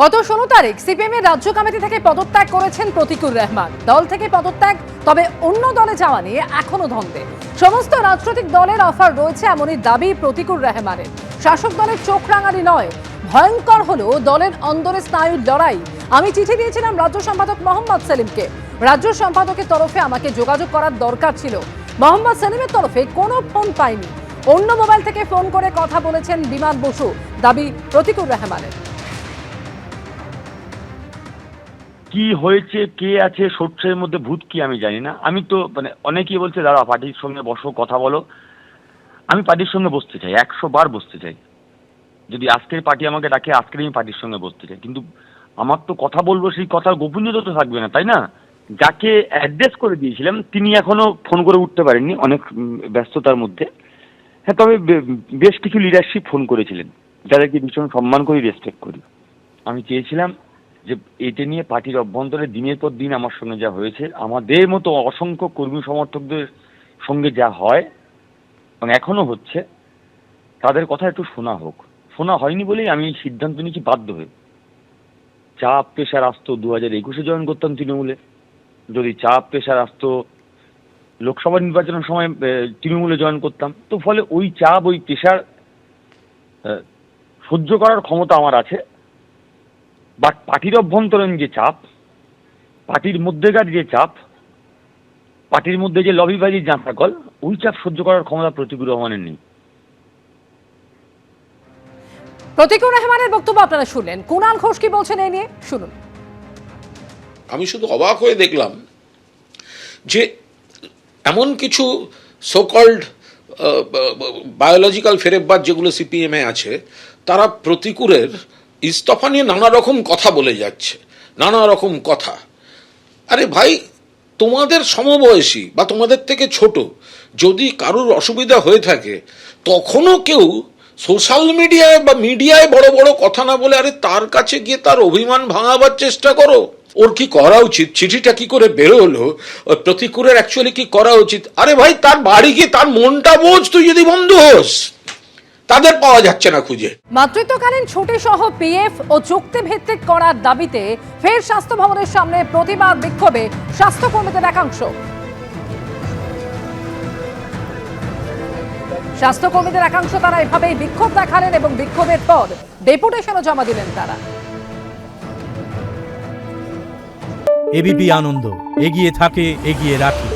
গত 16 তারিখ সিপিএম এর রাজ্য কমিটি থেকে পদত্যাগ করেছেন প্রতিকুর রহমান। দল থেকে পদত্যাগ, তবে অন্য দলে যাওয়া নিয়ে এখনো দ্বন্দ্বে। সমস্ত রাজনৈতিক দলের অফার রয়েছে এমনই দাবি প্রতিকুর রহমানের। শাসক দলের চোখ রাঙানি নয়, ভয়ঙ্কর হলো দলের অন্দরে স্নায়ুর লড়াই। আমি চিঠি দিয়েছিলাম রাজ্য সম্পাদক মোহাম্মদ সেলিমকে। রাজ্য সম্পাদকের তরফে আমাকে যোগাযোগ করার দরকার ছিল। মোহাম্মদ সেলিমের তরফে কোনো ফোন পাইনি। অন্য মোবাইল থেকে ফোন করে কথা বলেছেন বিমান বসু, দাবি প্রতিকুর রহমানের। কি হয়েছে, কে আছে, সর্ষের মধ্যে ভূত কি আমি জানি না। আমি তো অনেকেই বলছে দাঁড়া পার্টির সঙ্গে বসো, কথা বলো। আমি পার্টির সঙ্গে বসতে চাই, 100 বার বসতে চাই। যদি আজকের পার্টি আমাকে ডাকে, আজকের আমি পার্টির সঙ্গে বসতে চাই। কিন্তু আমার তো কথা বলবো, সেই কথার গোপনীয়তা তো থাকবে না, তাই না? যাকে অ্যাড্রেস করে দিয়েছিলাম তিনি এখনো ফোন করে উঠতে পারেননি, অনেক ব্যস্ততার মধ্যে। হ্যাঁ, তবে বেশ কিছু লিডারশিপ ফোন করেছিলেন, যাদেরকে ভীষণ সম্মান করি, রেসপেক্ট করি। আমি চেয়েছিলাম যে এটা নিয়ে পার্টির অভ্যন্তরে দিনের পর দিন আমার সঙ্গে যা হয়েছে, আমাদের মতো অসংখ্য কর্মী সমর্থকদের সঙ্গে যা হয় এবং এখনো হচ্ছে, তাদের কথা একটু শোনা হোক। শোনা হয়নি বলেই আমি সিদ্ধান্ত নিয়েছি বাধ্য হয়ে। চাপ প্রেশার আসতো 2021-এ জয়েন করতাম তৃণমূলে। যদি চাপ প্রেশার আসতো লোকসভা নির্বাচনের সময় তৃণমূলে জয়েন করতাম। তো ফলে ওই চাপ, ওই প্রেশার সহ্য করার ক্ষমতা আমার আছে। বাট পার্টির অভ্যন্তরীণ যে চাপ, পার্টির মধ্যেকার যে চাপ, পার্টির মধ্যে যে লবিবাজির জাঁতাকল, ওই চাপ সহ্য করার ক্ষমতা প্রতিকুর রহমানের নেই। প্রতিকুর রহমানের বক্তব্য আপনারা শুনলেন। কুণাল ঘোষ কি বলছেন এই নিয়ে শুনুন। আমি শুধু অবাক হয়ে দেখলাম যে এমন কিছু সোকল্ড বায়োলজিক্যাল ফেরেববাদ যেগুলো সিপিএমে আছে, তারা প্রতিকুরের ইস্তফা নিয়ে নানা রকম কথা বলে যাচ্ছে, নানা রকম কথা। আরে ভাই, তোমাদের সমবয়সী বা তোমাদের থেকে ছোট যদি কারুর অসুবিধা হয়ে থাকে, তখনও কেউ সোশ্যাল মিডিয়ায় বা মিডিয়ায় বড় বড় কথা না বলে আরে তার কাছে গিয়ে তার অভিমান ভাঙাবার চেষ্টা করো। ওর কি করা উচিত? চিঠিটা কি করে বেরো হলো? প্রতিকুরের অ্যাকচুয়ালি কি করা উচিত? আরে ভাই, তার বাড়ি গিয়ে তার মনটা বোঝ, তুই যদি বন্ধু হোস। তাদের পাওয়া যাচ্ছে না খুঁজে। মাতৃত্বকালীন ছুটি সহ পিএফ ও চুক্তি ভিত্তিক করার দাবিতে ফের স্বাস্থ্য ভবনের সামনে প্রতিবাদ বিক্ষোভে স্বাস্থ্যকর্মীদের একাংশ। স্বাস্থ্যকর্মীদের একাংশ তারা এভাবেই বিক্ষোভ দেখালেন এবং বিক্ষোভের পর ডেপুটেশনও জমা দিলেন তারা। এবিপি আনন্দ, এগিয়ে থাকে, এগিয়ে রাখে।